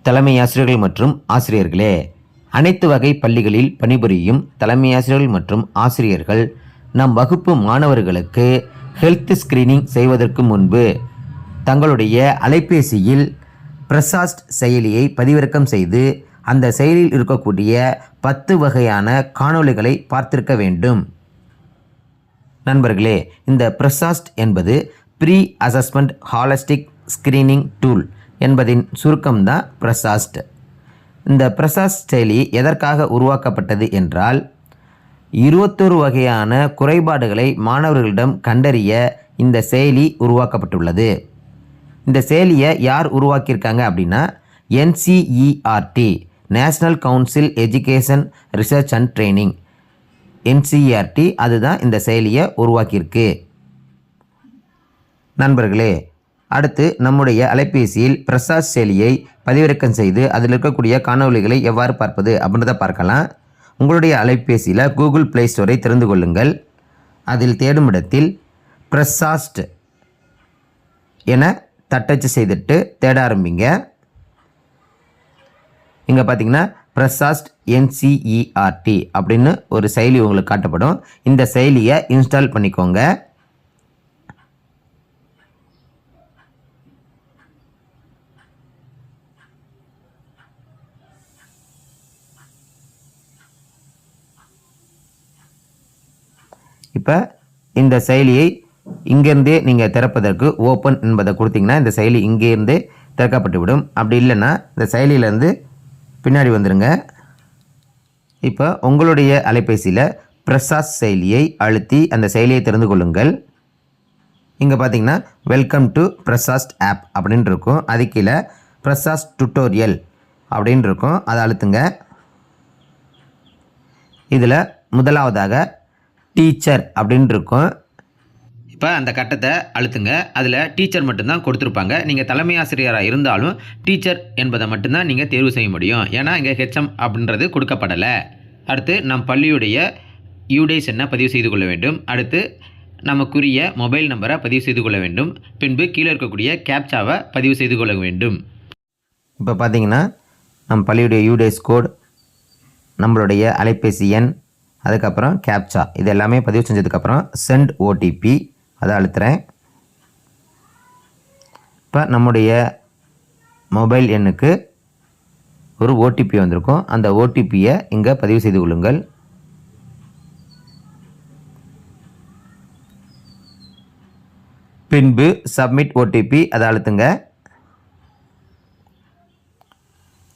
தலைமை ஆசிரியர்கள் மற்றும் ஆசிரியர்களே, அனைத்து வகை பள்ளிகளில் பணிபுரியும் தலைமை ஆசிரியர்கள் மற்றும் ஆசிரியர்கள் நம் வகுப்பு மாணவர்களுக்கு ஹெல்த் ஸ்கிரீனிங் செய்வதற்கு முன்பு தங்களுடைய அலைபேசியில் பிரசாஸ்ட் செயலியை பதிவிறக்கம் செய்து அந்த செயலில் இருக்கக்கூடிய 10 வகையான காணொளிகளை பார்த்திருக்க வேண்டும். நண்பர்களே, இந்த பிரசாஸ்ட் என்பது pre assessment holistic screening tool என்பதின் சுருக்கம்தான் பிரசாஸ்ட். இந்த பிரசாஸ்ட் செயலி எதற்காக உருவாக்கப்பட்டது என்றால், 21 வகையான குறைபாடுகளை மாணவர்களிடம் கண்டறிய இந்த செயலி உருவாக்கப்பட்டுள்ளது. இந்த செயலியை யார் உருவாக்கியிருக்காங்க அப்படின்னா, NCERT national council education research and training, NCERT அதுதான் இந்த செயலியை உருவாக்கியிருக்கு. நண்பர்களே, அடுத்து நம்முடைய அலைபேசியில் பிரசாஸ்ட் செயலியை பதிவிறக்கம் செய்து அதில் இருக்கக்கூடிய காணொளிகளை எவ்வாறு பார்ப்பது அப்படின்றத பார்க்கலாம். உங்களுடைய அலைபேசியில் கூகுள் ப்ளே ஸ்டோரை திறந்து கொள்ளுங்கள். அதில் தேடும் இடத்தில் பிரசாஸ்ட் என தட்டச்சு செய்துட்டு தேட ஆரம்பிங்க. இங்கே பார்த்தீங்கன்னா பிரசாஸ்ட் NCERT அப்படின்னு ஒரு செயலி உங்களுக்கு காட்டப்படும். இந்த செயலியை இன்ஸ்டால் பண்ணிக்கோங்க. இப்போ இந்த செயலியை இங்கேருந்தே நீங்கள் திறப்பதற்கு ஓப்பன் என்பதை கொடுத்தீங்கன்னா இந்த செயலி இங்கேருந்தே திறக்கப்பட்டு விடும். அப்படி இல்லைன்னா இந்த செயலியிலேருந்து பின்னாடி வந்துடுங்க. இப்போ உங்களுடைய அலைபேசியில் பிரசாஸ்ட் செயலியை அழுத்தி அந்த செயலியை திறந்து கொள்ளுங்கள். இங்கே பார்த்தீங்கன்னா வெல்கம் டு பிரசாஸ்ட் ஆப் அப்படின்னு இருக்கும். அது கீழே பிரசாஸ்ட் டுட்டோரியல் அப்படின்னு இருக்கும். அதை அழுத்துங்க. இதில் முதலாவதாக டீச்சர் அப்படின்னு இருக்கும். இப்போ அந்த கட்டத்தை அழுத்துங்க. அதில் டீச்சர் மட்டும்தான் கொடுத்துருப்பாங்க. நீங்கள் தலைமை ஆசிரியராக இருந்தாலும் டீச்சர் என்பதை மட்டும்தான் நீங்கள் தேர்வு செய்ய முடியும். ஏன்னா இங்கே HM அப்படின்றது கொடுக்கப்படலை. அடுத்து நம் பள்ளியுடைய UDays என்ன பதிவு செய்து கொள்ள வேண்டும். அடுத்து நமக்குரிய மொபைல் நம்பரை பதிவு செய்து கொள்ள வேண்டும். பின்பு கீழே இருக்கக்கூடிய கேப்சாவை பதிவு செய்து கொள்ள வேண்டும். இப்போ பார்த்தீங்கன்னா நம் பள்ளியுடைய UDays கோட், நம்மளுடைய அலைபேசி எண், அதுக்கப்புறம் கேப்சா இது எல்லாமே பதிவு செஞ்சதுக்கப்புறம் சென்ட் OTP அதை அழுத்துறேன். இப்போ நம்முடைய மொபைல் எண்ணுக்கு ஒரு OTP வந்திருக்கும். அந்த OTPயை இங்கே பதிவு செய்து கொள்ளுங்கள். பின்பு சப்மிட் OTP அதை அழுத்துங்க.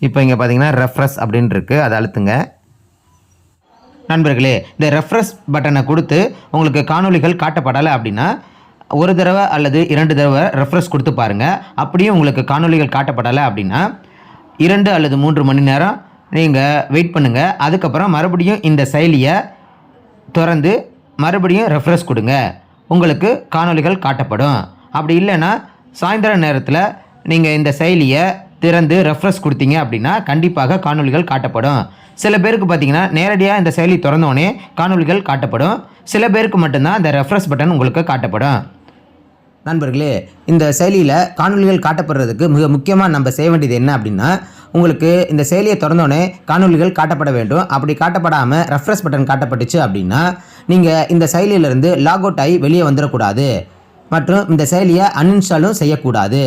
இப்போ இங்கே பார்த்தீங்கன்னா ரெஃப்ரெஷ் அப்படின்னு இருக்குது. அதை அழுத்துங்க. நண்பர்களே, இந்த ரெஃப்ரெஷ் பட்டனை கொடுத்து உங்களுக்கு காணொளிகள் காட்டப்படலை அப்படின்னா ஒரு தடவை அல்லது 2 தடவை ரெஃப்ரெஷ் கொடுத்து பாருங்கள். அப்படியே உங்களுக்கு காணொளிகள் காட்டப்படலை அப்படின்னா 2 அல்லது 3 மணி நேரம் நீங்கள் வெயிட் பண்ணுங்கள். அதுக்கப்புறம் மறுபடியும் இந்த செயலியை திறந்து மறுபடியும் ரெஃப்ரெஷ் கொடுங்க. உங்களுக்கு காணொளிகள் காட்டப்படும். அப்படி இல்லைன்னா சாயந்தர நேரத்தில் நீங்கள் இந்த செயலியை திறந்து ரெஃப்ரெஷ் கொடுத்தீங்க அப்படின்னா கண்டிப்பாக காணொளிகள் காட்டப்படும். சில பேருக்கு பார்த்தீங்கன்னா நேரடியாக இந்த செயலி திறந்தோடனே காணொளிகள் காட்டப்படும். சில பேருக்கு மட்டும்தான் இந்த ரெஃப்ரெஷ் பட்டன் உங்களுக்கு காட்டப்படும். நண்பர்களே, இந்த செயலியில் காணொளிகள் காட்டப்படுறதுக்கு மிக முக்கியமாக நம்ம செய்ய வேண்டியது என்ன அப்படின்னா, உங்களுக்கு இந்த செயலியை திறந்தோடனே காணொளிகள் காட்டப்பட வேண்டும். அப்படி காட்டப்படாமல் ரெஃப்ரெஷ் பட்டன் காட்டப்பட்டுச்சு அப்படின்னா நீங்கள் இந்த செயலியிலிருந்து லாக் அவுட் ஆகி வெளியே வந்துடக்கூடாது. மற்றும் இந்த செயலியை அன்இன்ஸ்டாலும் செய்யக்கூடாது.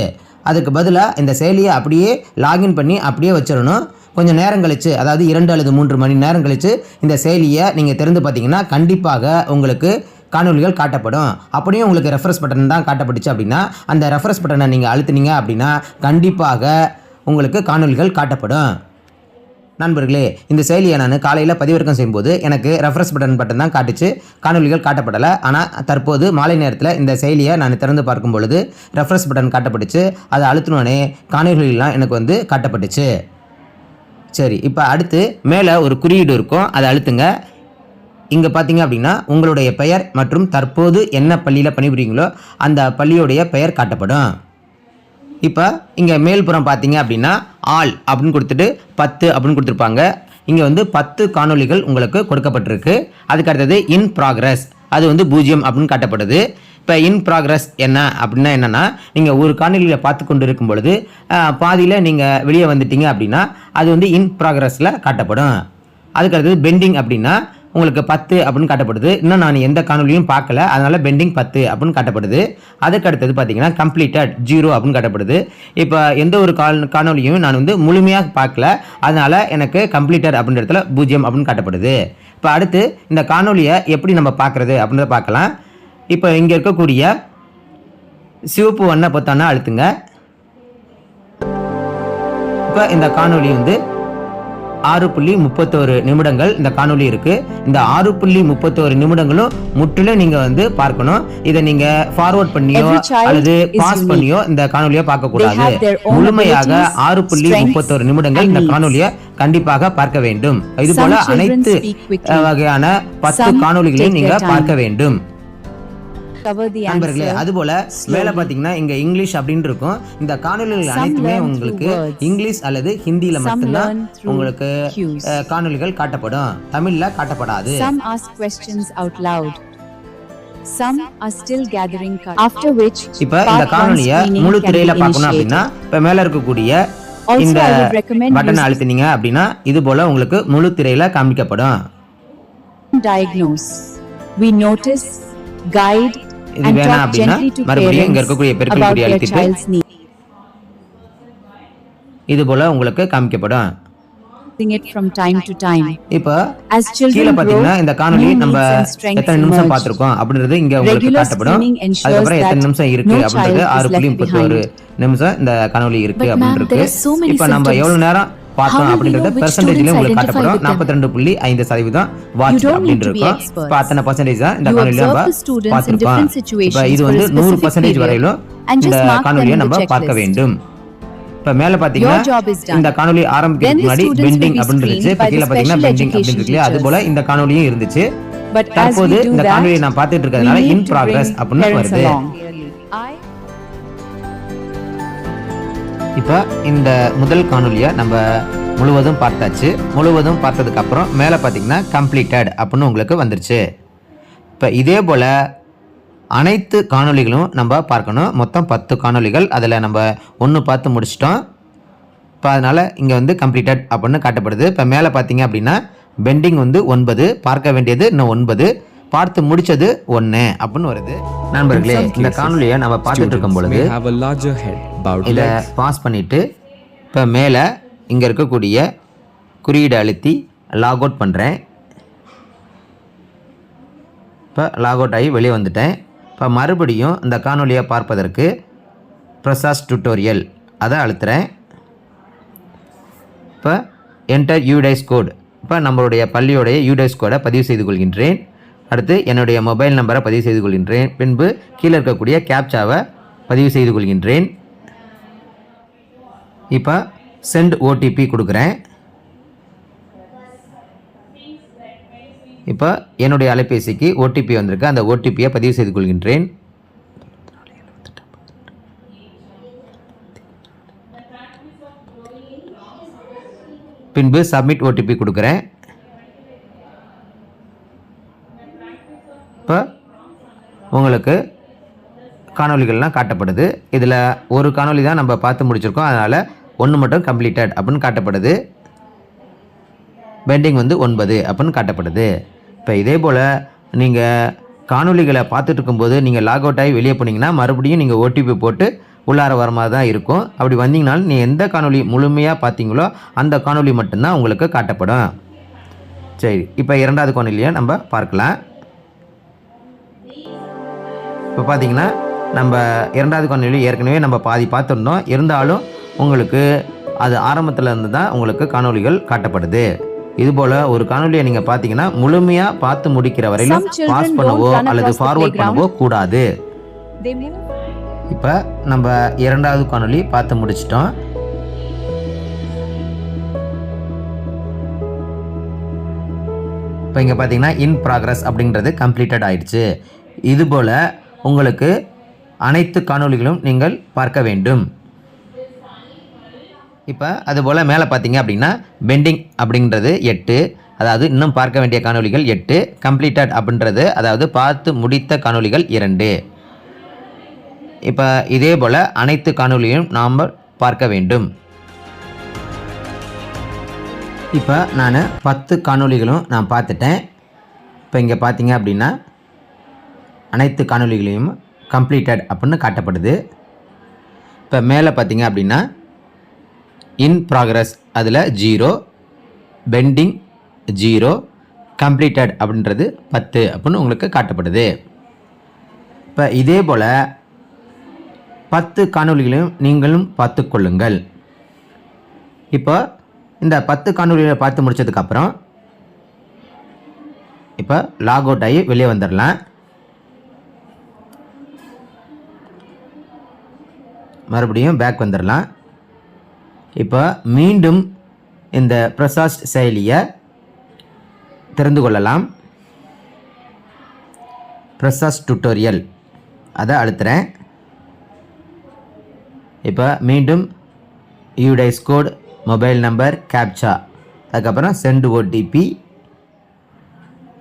அதுக்கு பதிலாக இந்த செயலியை அப்படியே லாகின் பண்ணி அப்படியே வச்சிடணும். கொஞ்சம் நேரம் கழித்து, அதாவது 2 அல்லது 3 மணி நேரம் கழித்து இந்த செயலியை நீங்கள் திறந்து பார்த்தீங்கன்னா கண்டிப்பாக உங்களுக்கு காணொளிகள் காட்டப்படும். அப்படியும் உங்களுக்கு ரெஃப்ரெஷ் பட்டன் தான் காட்டப்பட்டுச்சு அப்படின்னா அந்த ரெஃப்ரெஷ் பட்டனை நீங்கள் அழுத்துனீங்க அப்படின்னா கண்டிப்பாக உங்களுக்கு காணொளிகள் காட்டப்படும். நண்பர்களே, இந்த செயலியை நான் காலையில் பதிவிறக்கம் செய்யும்போது எனக்கு ரெஃப்ரெஷ் பட்டன் தான் காட்டுச்சு, காணொளிகள் காட்டப்படலை. ஆனால் தற்போது மாலை நேரத்தில் இந்த செயலியை நான் திறந்து பார்க்கும் பொழுது ரெஃப்ரெஷ் பட்டன் காட்டப்பட்டுச்சு. அதை அழுத்தினோடனே காணொளிகள்லாம் எனக்கு காட்டப்பட்டுச்சு. சரி, இப்போ அடுத்து மேலே ஒரு குறியீடு இருக்கும். அதை அழுத்துங்க. இங்கே பார்த்தீங்க அப்படின்னா உங்களுடைய பெயர் மற்றும் தற்போது என்ன பள்ளியில் பணிபுரியுங்களோ அந்த பள்ளியுடைய பெயர் காட்டப்படும். இப்போ இங்கே மேல்புறம் பார்த்தீங்க அப்படின்னா ஆல் அப்படின்னு கொடுத்துட்டு 10 அப்படின்னு கொடுத்துருப்பாங்க. இங்கே 10 காணொளிகள் உங்களுக்கு கொடுக்கப்பட்டிருக்கு. அதுக்கு அடுத்தது இன் ப்ராக்ரஸ் அது 0 அப்படின்னு காட்டப்படுது. இப்போ இன் ப்ராக்ரஸ் என்ன அப்படின்னா என்னென்னா, நீங்கள் ஒரு காணொலியில் பார்த்து கொண்டு இருக்கும் பொழுது பாதியில் நீங்கள் வெளியே வந்துட்டீங்க அப்படின்னா அது வந்து இன் ப்ராக்ரஸில் காட்டப்படும். அதுக்கடுத்தது பெண்டிங் அப்படின்னா உங்களுக்கு 10 அப்படின்னு காட்டப்படுது. இன்னும் நான் எந்த காணொலியும் பார்க்கல, அதனால் பெண்டிங் 10 அப்படின்னு காட்டப்படுது. அதுக்கு அடுத்தது பார்த்தீங்கன்னா கம்ப்ளீட்டட் 0 அப்படின்னு காட்டப்படுது. இப்போ எந்த ஒரு காணொலியும் நான் வந்து முழுமையாக பார்க்கல, அதனால் எனக்கு கம்ப்ளீட்டட் அப்படின்ற இடத்துல 0 அப்படின்னு காட்டப்படுது. இப்போ அடுத்து இந்த காணொலியை எப்படி நம்ம பார்க்குறது அப்படின்றத பார்க்கலாம். இப்போ இங்கே இருக்கக்கூடிய சிவப்பு வண்ண பொத்தானை அழுத்துங்க. இப்போ இந்த காணொலி வந்து 6.31 நிமிடங்கள் இந்த காணொலி இருக்கு. இந்த 6.31 நிமிடங்களும் முற்றிலும் நீங்க வந்து பார்க்கணும். இதை நீங்க ஃபார்வர்ட் பண்ணியோ அல்லது பாஸ் பண்ணியோ இந்த காணொலியை பார்க்க கூடாது. முழுமையாக 6.31 நிமிடங்கள் இந்த காணொலியை கண்டிப்பாக பார்க்க வேண்டும். இது போல அனைத்து வகையான 10 காணொலிகளையும் நீங்க பார்க்க வேண்டும் நண்பர்களே. அதுபோல மேல பாத்தீங்கன்னா இங்க இங்கிலீஷ் அப்படின்னு இருக்கும். இந்த காணொலிகள் அனைத்துமே உங்களுக்கு இங்கிலீஷ் அல்லது ஹிந்தியில மட்டும்தான் உங்களுக்கு காணொலிகள் காட்டப்படும், தமிழ்ல காட்டப்படாது. இப்ப இந்த காணொலியை முழு திரையில பார்க்கணும் அப்படின்னா இப்ப மேல இருக்கக்கூடிய இந்த பட்டனை அழுத்தினீங்க அப்படின்னா இது போல உங்களுக்கு முழு திரையில காமிக்கப்படும். இது வேணாம் அப்படின்னா மறுபடியும் இங்க இருக்கக்கூடிய பெருக்கல் குறி அழுத்திட்டு இது போல உங்களுக்கு காமிக்கப்படும். இப்போ கீழே பாத்தீங்கன்னா இந்த காணொலி நம்ம எத்தனை நிமிஷம் பார்த்திருக்கோம் அப்படின்றது இங்க உங்களுக்கு காட்டப்படும். அதுக்கப்புறம் எத்தனை நிமிஷம் இருக்கு அப்படின்றது 6.31 நிமிஷம் இந்த காணொலி இருக்கு அப்படின்றது. இப்போ நம்ம எவ்வளவு நேரம் பார்த்தோம் அப்படின்றத பெர்சன்டேஜ்ல உங்களுக்கு காட்டப்படும். 42.5% வாட்ச் அப்படின்னு இருக்கும். இப்போ அத்தனை பர்சன்டேஜ் தான் இந்த காணொலியை நம்ம பார்த்திருக்கோம். இப்போ இது வந்து 100% வரையிலும் இந்த காணொலியை நம்ம பார்க்க வேண்டும். இப்போ மேல பாத்தீங்கன்னா இந்த காணொலி ஆரம்பிக்கிறதுக்கு முன்னாடி பெண்டிங் அப்படின்னு இருந்துச்சு. இப்போ கீழே பாத்தீங்கன்னா பெண்டிங் அப்படின்னு இருக்கு. அது போல இந்த காணொலியும் இருந்துச்சு. தற்போது இந்த காணொலியை நான் பார்த்துட்டு இருக்கிறதுனால இன் ப்ராக்ரஸ் அப்படின்னு வருது. இப்போ இந்த முதல் காணொலியை நம்ம முழுவதும் பார்த்தாச்சு. முழுவதும் பார்த்ததுக்கு அப்புறம் மேலே பார்த்தீங்கன்னா கம்ப்ளீட்டட் அப்படின்னு உங்களுக்கு வந்துருச்சு. இப்போ இதே போல் அனைத்து காணொலிகளும் நம்ம பார்க்கணும். மொத்தம் 10 காணொலிகள், அதில் நம்ம 1 பார்த்து முடிச்சிட்டோம். இப்போ அதனால் இங்கே வந்து கம்ப்ளீட்டட் அப்படின்னு காட்டப்படுது. இப்போ மேலே பார்த்தீங்க அப்படின்னா பெண்டிங் வந்து 9, பார்க்க வேண்டியது இன்னும் 9, பார்த்து முடிச்சது 1 அப்படின்னு வருது. நண்பர்களே, இந்த காணொலியை நம்ம பார்த்துட்டு இருக்கும் பொழுது இதை பாஸ் பண்ணிவிட்டு இப்போ மேலே இங்கே இருக்கக்கூடிய குறியீடு அழுத்தி லாக் அவுட் பண்ணுறேன். இப்போ லாக் அவுட் ஆகி வெளியே வந்துட்டேன். இப்போ மறுபடியும் இந்த காணொலியை பார்ப்பதற்கு பிரசாஸ் டியூட்டோரியல் அதை அழுத்துறேன். இப்போ என்டர் யூடைஸ் கோட், இப்போ நம்மளுடைய பள்ளியோடைய யூடைஸ் கோடை பதிவு செய்து கொள்கின்றேன். அடுத்து என்னுடைய மொபைல் நம்பரை பதிவு செய்து கொள்கின்றேன். பின்பு கீழே இருக்கக்கூடிய கேப்சாவை பதிவு செய்து கொள்கின்றேன். இப்போ சென்ட் ஓடிபி கொடுக்குறேன். இப்போ என்னுடைய அலைபேசிக்கு ஓடிபி வந்திருக்கு. அந்த ஓடிபியை பதிவு செய்து கொள்கின்றேன். பின்பு சப்மிட் ஓடிபி கொடுக்குறேன். இப்போ உங்களுக்கு காணொலிகள்லாம் காட்டப்படுது. இதில் ஒரு காணொலி தான் நம்ம பார்த்து முடிச்சிருக்கோம், அதனால் 1 மட்டும் கம்ப்ளீட்டட் அப்படின்னு காட்டப்படுது. பெண்டிங் வந்து 9 அப்படின்னு காட்டப்படுது. இப்போ இதே போல் நீங்கள் காணொலிகளை பார்த்துட்டு இருக்கும்போது நீங்கள் லாக் அவுட் ஆகி வெளியே போனீங்கன்னா மறுபடியும் நீங்கள் ஓடிபி போட்டு உள்ளார வர மாதிரி தான் இருக்கும். அப்படி வந்தீங்கனாலும் நீ எந்த காணொலி முழுமையாக பார்த்தீங்களோ அந்த காணொலி மட்டும்தான் உங்களுக்கு காட்டப்படும். சரி, இப்போ 2வது காணொலியை நம்ம பார்க்கலாம். இப்போ பார்த்தீங்கன்னா நம்ம 2வது காணொலி ஏற்கனவே நம்ம பாதி பார்த்துருந்தோம். இருந்தாலும் உங்களுக்கு அது ஆரம்பத்தில் இருந்து தான் உங்களுக்கு காணொலிகள் காட்டப்படுது. இதுபோல் ஒரு காணொலியை நீங்கள் பார்த்தீங்கன்னா முழுமையாக பார்த்து முடிக்கிற வரையிலும் பாஸ் பண்ணவோ அல்லது ஃபார்வர்ட் பண்ணவோ கூடாது. இப்போ நம்ம 2வது காணொலி பார்த்து முடிச்சிட்டோம். இப்போ இங்கே பார்த்தீங்கன்னா இன் ப்ராக்ரஸ் அப்படின்றது கம்ப்ளீட்டட் ஆயிடுச்சு. இதுபோல் உங்களுக்கு அனைத்து காணொலிகளும் நீங்கள் பார்க்க வேண்டும். இப்போ அதுபோல் மேலே பார்த்தீங்க அப்படின்னா பெண்டிங் அப்படின்றது 8, அதாவது இன்னும் பார்க்க வேண்டிய காணொலிகள் 8, கம்ப்ளீட்டட் அப்படின்றது அதாவது பார்த்து முடித்த காணொலிகள் 2. இப்போ இதே போல் அனைத்து காணொலியும் நாம் பார்க்க வேண்டும். இப்போ நான் 10 காணொலிகளும் நான் பார்த்துட்டேன். இப்போ இங்கே பார்த்தீங்க அப்படின்னா அனைத்து காணொலிகளையும் கம்ப்ளீட்டட் அப்படின்னு காட்டப்படுது. இப்போ மேலே பார்த்தீங்க அப்படின்னா இன் ப்ராக்ரஸ் அதில் 0, பெண்டிங் 0, கம்ப்ளீட்டட் அப்படின்றது 10 அப்படின்னு உங்களுக்கு காட்டப்படுது. இப்போ இதே போல் 10 காணொலிகளையும் நீங்களும் பார்த்து கொள்ளுங்கள். இப்போ இந்த 10 காணொலிகளை பார்த்து முடித்ததுக்கப்புறம் இப்போ லாக் அவுட் ஆகி வெளியே வந்துடலாம். மறுபடியும் பேக் வந்துடலாம். இப்போ மீண்டும் இந்த பிரசாஸ்ட் செயலியை திறந்து கொள்ளலாம். பிரசாஸ்ட் டியூட்டோரியல் அதை அழுத்துறேன். இப்போ மீண்டும் UDISE code, mobile number, captcha, அதுக்கப்புறம் சென்ட் ஓடிபி,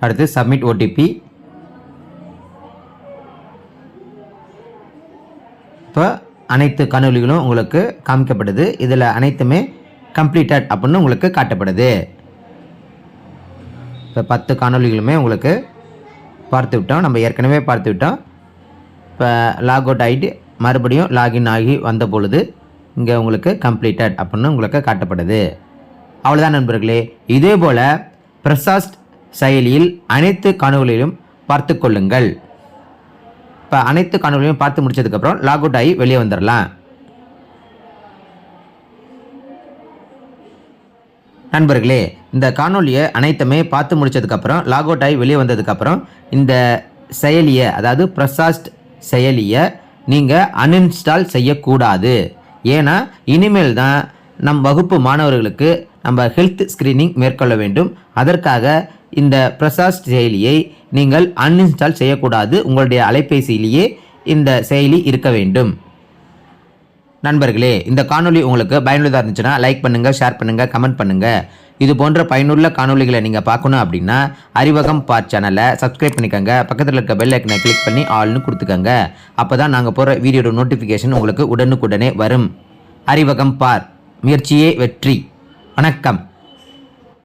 அடுத்து சப்மிட் ஓடிபி. இப்போ அனைத்து காணொலிகளும் உங்களுக்கு காமிக்கப்படுது. இதில் அனைத்துமே கம்ப்ளீட்டட் அப்படின்னு உங்களுக்கு காட்டப்படுது. இப்போ 10 காணொலிகளுமே உங்களுக்கு பார்த்து விட்டோம். நம்ம ஏற்கனவே பார்த்து விட்டோம். இப்போ லாக் அவுட் ஆகிட்டு மறுபடியும் லாகின் ஆகி வந்த பொழுது இங்கே உங்களுக்கு கம்ப்ளீட்டட் அப்படின்னு உங்களுக்கு காட்டப்படுது. அவ்வளோதான் நண்பர்களே. இதே போல் பிரசாஸ்ட் செயலியில் அனைத்து காணொலிகளையும் பார்த்து கொள்ளுங்கள். இப்போ அனைத்து காணொலிகளையும் பார்த்து முடிச்சதுக்கப்புறம் லாக் அவுட் ஆகி வெளியே வந்துடலாம். நண்பர்களே, இந்த காணொலியை அனைத்துமே பார்த்து முடிச்சதுக்கப்புறம் லாக் அவுட் ஆகி வெளியே வந்ததுக்கப்புறம் இந்த செயலியை, அதாவது பிரசாஸ்ட் செயலியை நீங்கள் அன்இன்ஸ்டால் செய்யக்கூடாது. ஏன்னா இனிமேல் தான் நம் வகுப்பு மாணவர்களுக்கு நம்ம ஹெல்த் ஸ்க்ரீனிங் மேற்கொள்ள வேண்டும். அதற்காக இந்த பிரசாஸ்ட் செயலியை நீங்கள் அன்இன்ஸ்டால் செய்யக்கூடாது. உங்களுடைய அலைபேசியிலேயே இந்த செயலி இருக்க வேண்டும். நண்பர்களே, இந்த காணொலி உங்களுக்கு பயனுள்ளதாக இருந்துச்சுன்னா லைக் பண்ணுங்கள், ஷேர் பண்ணுங்கள், கமெண்ட் பண்ணுங்கள். இது போன்ற பயனுள்ள காணொலிகளை நீங்கள் பார்க்கணும் அப்படின்னா அறிவகம் பார் சேனலை சப்ஸ்கிரைப் பண்ணிக்கோங்க. பக்கத்தில் இருக்க பெல் ஐக்கனை கிளிக் பண்ணி ஆல்னு கொடுத்துக்கோங்க. அப்போ தான் நாங்கள் போகிற வீடியோட நோட்டிஃபிகேஷன் உங்களுக்கு உடனுக்குடனே வரும். அறிவகம் பார், முயற்சியே வெற்றி. வணக்கம்.